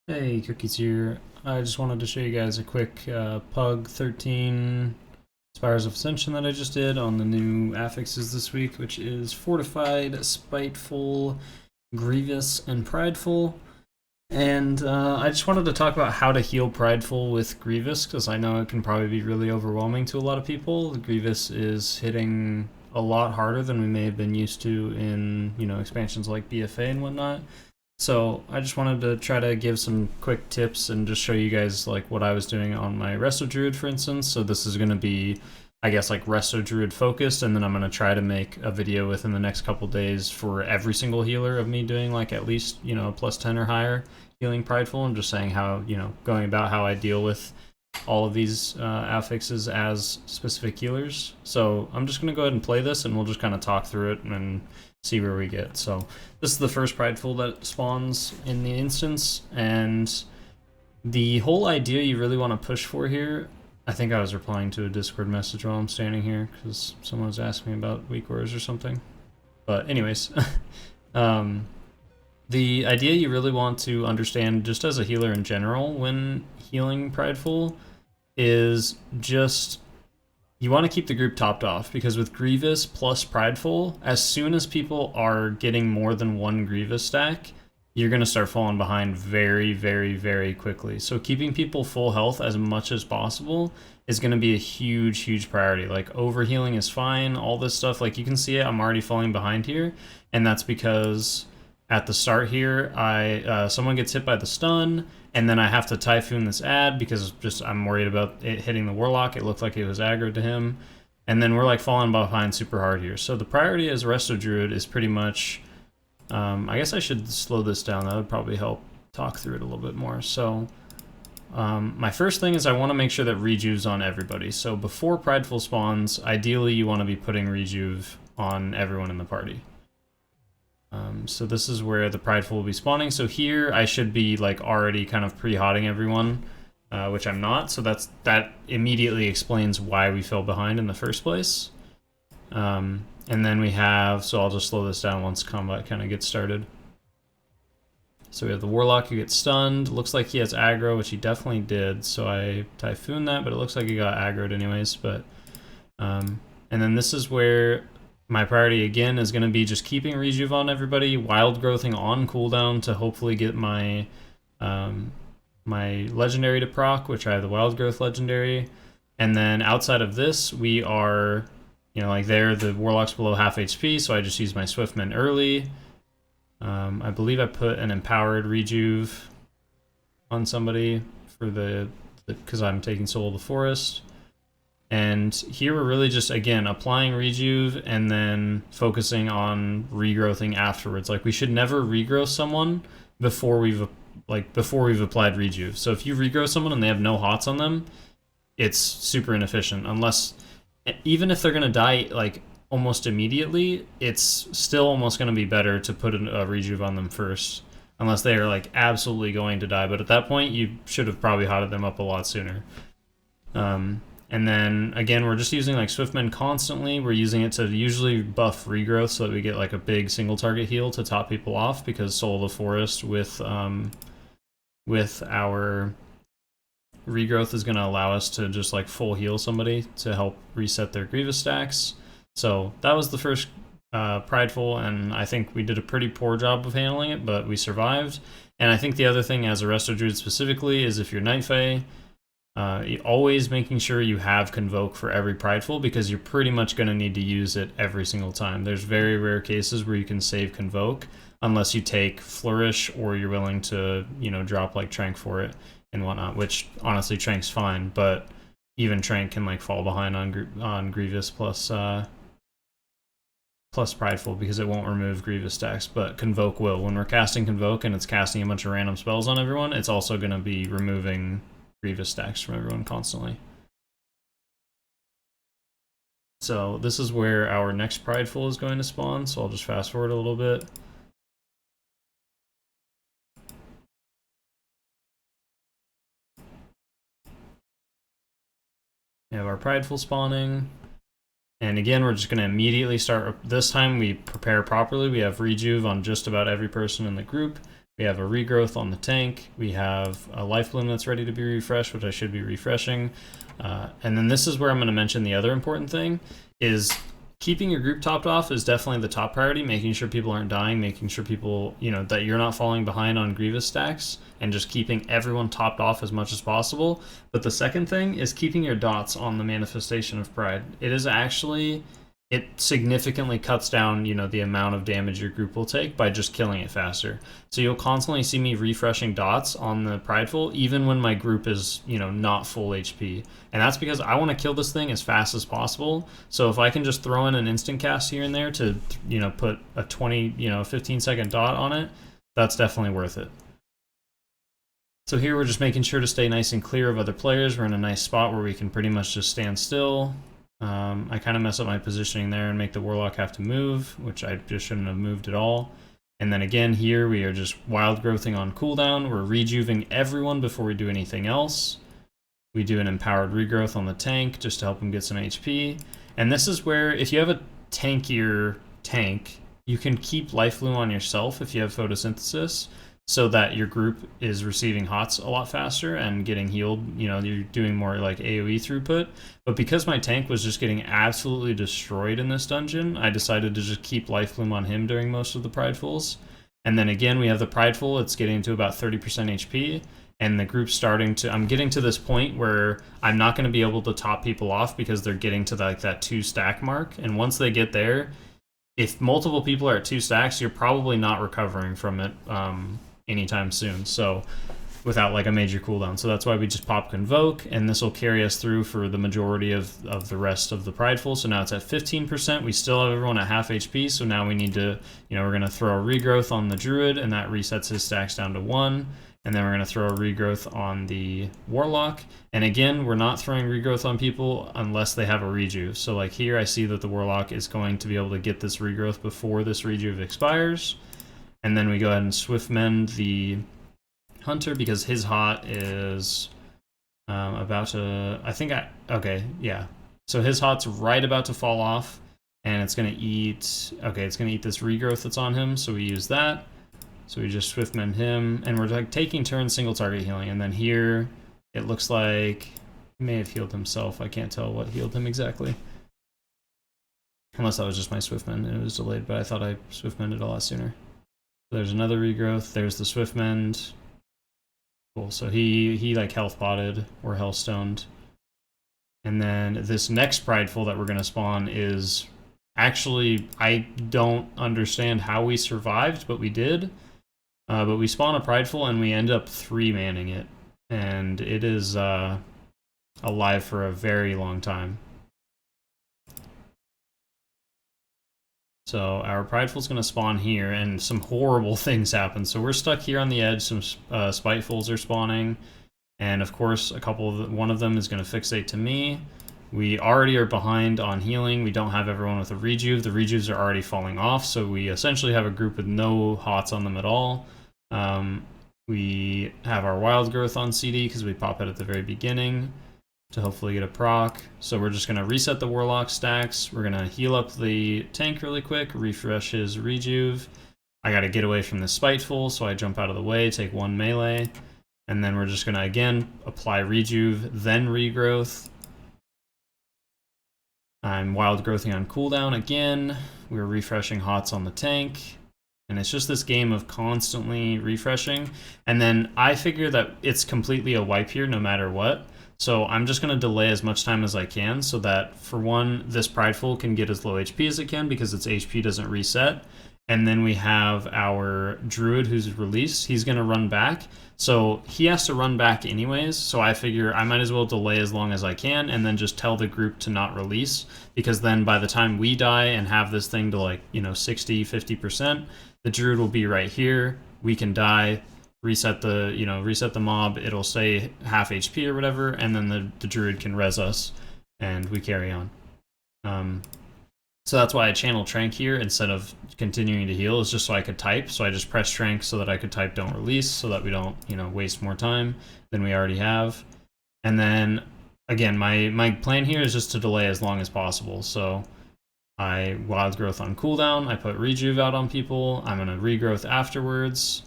Hey, Cookies here. I just wanted to show you guys a quick Pug 13 Spires of Ascension that I just did on the new affixes this week, which is Fortified, Spiteful, Grievous, and Prideful. And I just wanted to talk about how to heal Prideful with Grievous, because I know it can probably be really overwhelming to a lot of people. Grievous is hitting a lot harder than we may have been used to in, expansions like BFA and whatnot. So I just wanted to try to give some quick tips and just show you guys like what I was doing on my Resto Druid, for instance. So this is going to be, I guess, like Resto Druid focused, and then I'm going to try to make a video within the next couple days for every single healer of me doing like at least, plus 10 or higher healing Prideful, and just saying how, going about how I deal with all of these affixes as specific healers. So I'm just going to go ahead and play this, and we'll just kind of talk through it and see where we get. So this is the first Prideful that spawns in the instance, and the whole idea you really want to push for here, I think I was replying to a Discord message while I'm standing here because someone was asking me about weak orders or something. But anyways, the idea you really want to understand just as a healer in general when healing Prideful is just you want to keep the group topped off, because with Grievous plus Prideful, as soon as people are getting more than one Grievous stack, you're going to start falling behind very, very, very quickly. So keeping people full health as much as possible is going to be a huge, huge priority. Like overhealing is fine, all this stuff, like you can see it, I'm already falling behind here, and that's because at the start here, someone gets hit by the stun, and then I have to Typhoon this ad because I'm worried about it hitting the Warlock. It looked like it was aggroed to him. And then we're like falling behind super hard here. So the priority as Resto Druid is pretty much, I guess I should slow this down. That would probably help talk through it a little bit more. So my first thing is I want to make sure that Rejuve's on everybody. So before Prideful spawns, ideally you want to be putting Rejuve on everyone in the party. So this is where the Prideful will be spawning. So here I should be like already kind of pre-hotting everyone, which I'm not. So that immediately explains why we fell behind in the first place. And then we have, so I'll just slow this down once combat kind of gets started. So we have the Warlock who gets stunned. Looks like he has aggro, which he definitely did. So I Typhoon that, but it looks like he got aggroed anyways. But and then this is where my priority again is going to be just keeping Rejuve on everybody, Wild Growthing on cooldown to hopefully get my my legendary to proc, which I have the Wild Growth legendary. And then outside of this, we are, like there, the Warlock's below half HP, so I just use my Swiftman early. I believe I put an Empowered Rejuve on somebody for because I'm taking Soul of the Forest. And here we're really just, again, applying Rejuve and then focusing on regrowthing afterwards. Like, we should never regrow someone before we've applied Rejuve. So if you regrow someone and they have no hots on them, it's super inefficient. Unless, even if they're going to die, like, almost immediately, it's still almost going to be better to put a Rejuve on them first. Unless they are, like, absolutely going to die. But at that point, you should have probably hotted them up a lot sooner. And then, again, we're just using like Swiftman constantly. We're using it to usually buff regrowth so that we get like a big single target heal to top people off, because Soul of the Forest with our regrowth is going to allow us to just like full heal somebody to help reset their Grievous stacks. So that was the first Prideful, and I think we did a pretty poor job of handling it, but we survived. And I think the other thing as a Resto Druid specifically is if you're Night Fae, always making sure you have Convoke for every Prideful, because you're pretty much going to need to use it every single time. There's very rare cases where you can save Convoke unless you take Flourish or you're willing to, drop like Trank for it and whatnot, which honestly Trank's fine, but even Trank can like fall behind on Grievous plus Prideful because it won't remove Grievous stacks, but Convoke will. When we're casting Convoke and it's casting a bunch of random spells on everyone, it's also going to be removing Grievous stacks from everyone constantly. So this is where our next Prideful is going to spawn, so I'll just fast forward a little bit. We have our Prideful spawning. And again, we're just going to immediately start. This time we prepare properly. We have Rejuve on just about every person in the group. We have a regrowth on the tank. We have a life bloom that's ready to be refreshed, which I should be refreshing. And then this is where I'm going to mention the other important thing is keeping your group topped off is definitely the top priority, making sure people aren't dying, making sure people, that you're not falling behind on Grievous stacks, and just keeping everyone topped off as much as possible. But the second thing is keeping your dots on the Manifestation of Pride. It significantly cuts down, the amount of damage your group will take by just killing it faster. So you'll constantly see me refreshing dots on the Prideful, even when my group is, not full HP. And that's because I want to kill this thing as fast as possible. So if I can just throw in an instant cast here and there to, put a 15-second dot on it, that's definitely worth it. So here we're just making sure to stay nice and clear of other players. We're in a nice spot where we can pretty much just stand still. I kind of mess up my positioning there and make the Warlock have to move, which I just shouldn't have moved at all. And then again here we are just wild growthing on cooldown. We're rejuving everyone before we do anything else. We do an empowered regrowth on the tank just to help him get some HP. And this is where if you have a tankier tank, you can keep life bloom on yourself if you have photosynthesis, so that your group is receiving hots a lot faster and getting healed. You're doing more like AoE throughput. But because my tank was just getting absolutely destroyed in this dungeon, I decided to just keep life bloom on him during most of the Pridefuls. And then again, we have the Prideful. It's getting to about 30% HP. And the group's I'm getting to this point where I'm not going to be able to top people off because they're getting to that 2-stack mark. And once they get there, if multiple people are at 2 stacks, you're probably not recovering from it anytime soon, so without like a major cooldown. So that's why we just pop Convoke, and this will carry us through for the majority of the rest of the Prideful. So now it's at 15%. We still have everyone at half HP, so now we need to, we're going to throw a regrowth on the Druid, and that resets his stacks down to 1. And then we're going to throw a regrowth on the Warlock. And again, we're not throwing regrowth on people unless they have a rejuve. So like here, I see that the Warlock is going to be able to get this regrowth before this rejuve expires. And then we go ahead and swift mend the Hunter because his hot is about to, okay, yeah. So his hot's right about to fall off, and it's going to eat, it's going to eat this regrowth that's on him, so we use that. So we just swift mend him, and we're like taking turns single target healing. And then here, it looks like he may have healed himself. I can't tell what healed him exactly. Unless that was just my swift mend and it was delayed, but I thought I swift mended a lot sooner. There's another regrowth. There's the swift mend. Cool. So he like health potted or health stoned. And then this next Prideful that we're going to spawn is actually, I don't understand how we survived, but we did. But we spawn a Prideful and we end up 3-manning it. And it is alive for a very long time. So our Prideful's going to spawn here, and some horrible things happen. So we're stuck here on the edge. Some Spitefuls are spawning, and of course, one of them is going to fixate to me. We already are behind on healing. We don't have everyone with a rejuve. The rejuves are already falling off, so we essentially have a group with no hots on them at all. We have our wild growth on CD because we pop it at the very beginning to hopefully get a proc. So we're just going to reset the Warlock stacks. We're going to heal up the tank really quick, refresh his rejuve. I got to get away from the Spiteful, so I jump out of the way, take 1 melee. And then we're just going to, again, apply rejuve, then regrowth. I'm wild growthing on cooldown again. We're refreshing hots on the tank. And it's just this game of constantly refreshing. And then I figure that it's completely a wipe here no matter what. So I'm just going to delay as much time as I can so that, for one, this Prideful can get as low HP as it can because its HP doesn't reset. And then we have our Druid who's released. He's going to run back. So he has to run back anyways. So I figure I might as well delay as long as I can and then just tell the group to not release. Because then by the time we die and have this thing to 60, 50%, the Druid will be right here. We can die. Reset the mob, it'll stay half HP or whatever, and then the Druid can res us, and we carry on. So that's why I channel Trank here instead of continuing to heal, is just so I could type. So I just press Trank so that I could type don't release, so that we don't, waste more time than we already have. And then, again, my plan here is just to delay as long as possible. So I wild growth on cooldown, I put rejuve out on people, I'm gonna regrowth afterwards.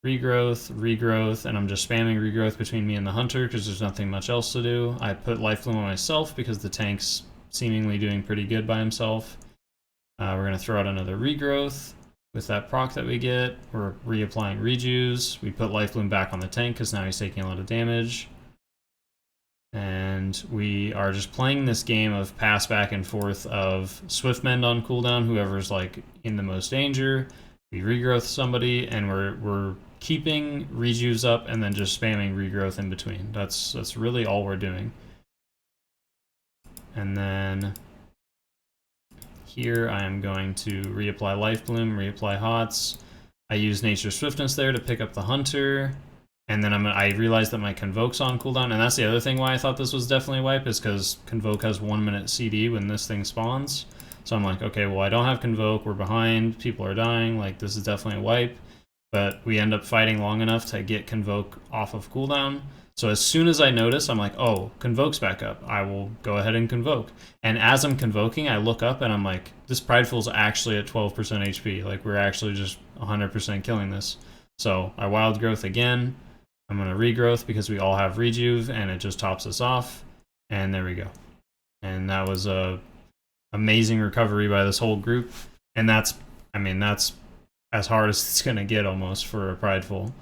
regrowth, regrowth, and I'm just spamming regrowth between me and the hunter because there's nothing much else to do. I put life bloom on myself because the tank's seemingly doing pretty good by himself. We're going to throw out another regrowth with that proc that we get. We're reapplying rejuves. We put life bloom back on the tank because now he's taking a lot of damage. And we are just playing this game of pass back and forth of Swift Mend on cooldown, whoever's like in the most danger. We regrowth somebody, and we're keeping rejuves up and then just spamming regrowth in between. That's really all we're doing. And then here I am going to reapply Life Bloom, reapply Hots. I use Nature's Swiftness there to pick up the Hunter. And then I realized that my Convoke's on cooldown, and that's the other thing why I thought this was definitely a wipe, is because Convoke has 1 minute CD when this thing spawns. So I'm like, okay, well I don't have Convoke, we're behind, people are dying, like this is definitely a wipe. But we end up fighting long enough to get Convoke off of cooldown. So as soon as I notice, I'm like, oh, Convoke's back up. I will go ahead and Convoke. And as I'm Convoking, I look up and I'm like, this Prideful's actually at 12% HP. Like we're actually just 100% killing this. So I Wild Growth again. I'm going to regrowth because we all have rejuve and it just tops us off. And there we go. And that was a amazing recovery by this whole group. And that's, I mean, that's as hard as it's going to get almost for a Prideful.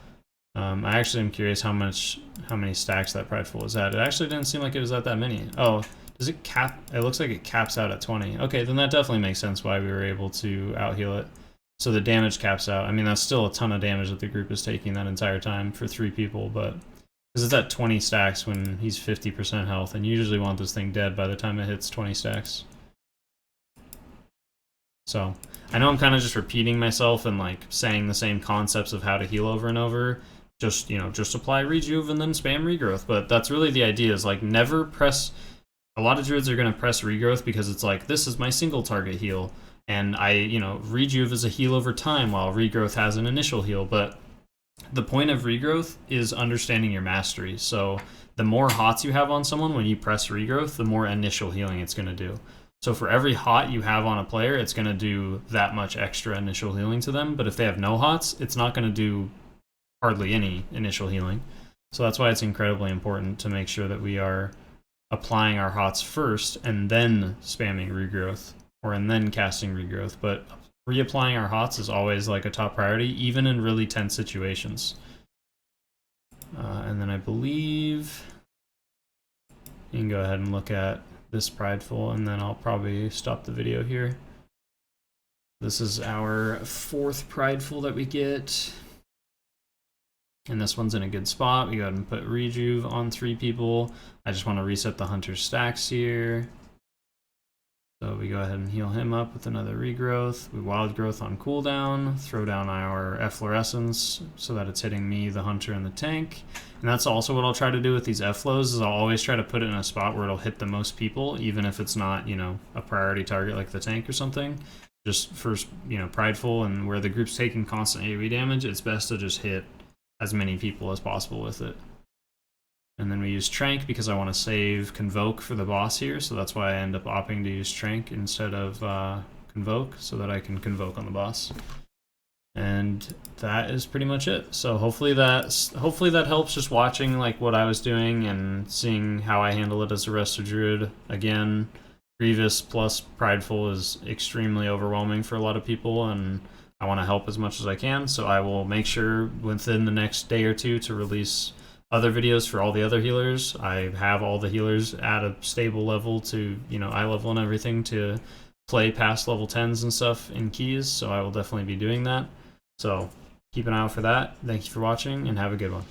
I actually am curious how many stacks that Prideful is at. It actually didn't seem like it was at that many. Oh, does it cap? It looks like it caps out at 20. Okay, then that definitely makes sense why we were able to out-heal it. So the damage caps out. I mean, that's still a ton of damage that the group is taking that entire time for 3 people, but because it's at 20 stacks when he's 50% health, and you usually want this thing dead by the time it hits 20 stacks. So I know I'm kind of just repeating myself and like saying the same concepts of how to heal over and over. Just, you know, just apply rejuve and then spam regrowth. But that's really the idea, is like never press. A lot of druids are going to press regrowth because it's like, this is my single target heal. And rejuve is a heal over time while regrowth has an initial heal. But the point of regrowth is understanding your mastery. So the more hots you have on someone when you press regrowth, the more initial healing it's going to do. So for every hot you have on a player, it's going to do that much extra initial healing to them. But if they have no hots, it's not going to do hardly any initial healing. So that's why it's incredibly important to make sure that we are applying our hots first and then spamming regrowth, and then casting regrowth. But reapplying our hots is always like a top priority, even in really tense situations. And then I believe you can go ahead and look at this Prideful, and then I'll probably stop the video here. This is our 4th Prideful that we get. And this one's in a good spot. We go ahead and put rejuve on 3 people. I just want to reset the hunter's stacks here. So we go ahead and heal him up with another regrowth. We wild growth on cooldown, throw down our efflorescence so that it's hitting me, the hunter, and the tank. And that's also what I'll try to do with these efflows, is I'll always try to put it in a spot where it'll hit the most people, even if it's not, you know, a priority target like the tank or something. Just first, you know, Prideful, and where the group's taking constant AoE damage, it's best to just hit as many people as possible with it. And then we use Trank because I want to save Convoke for the boss here, so that's why I end up opting to use Trank instead of Convoke, so that I can Convoke on the boss. And that is pretty much it. So hopefully that helps, just watching like what I was doing and seeing how I handle it as a Resto Druid. Again, Grievous plus Prideful is extremely overwhelming for a lot of people, and I want to help as much as I can, so I will make sure within the next day or two to release other videos for all the other healers. I have all the healers at a stable level to, you know, eye level and everything to play past level 10s and stuff in keys, so I will definitely be doing that. So keep an eye out for that. Thank you for watching, and have a good one.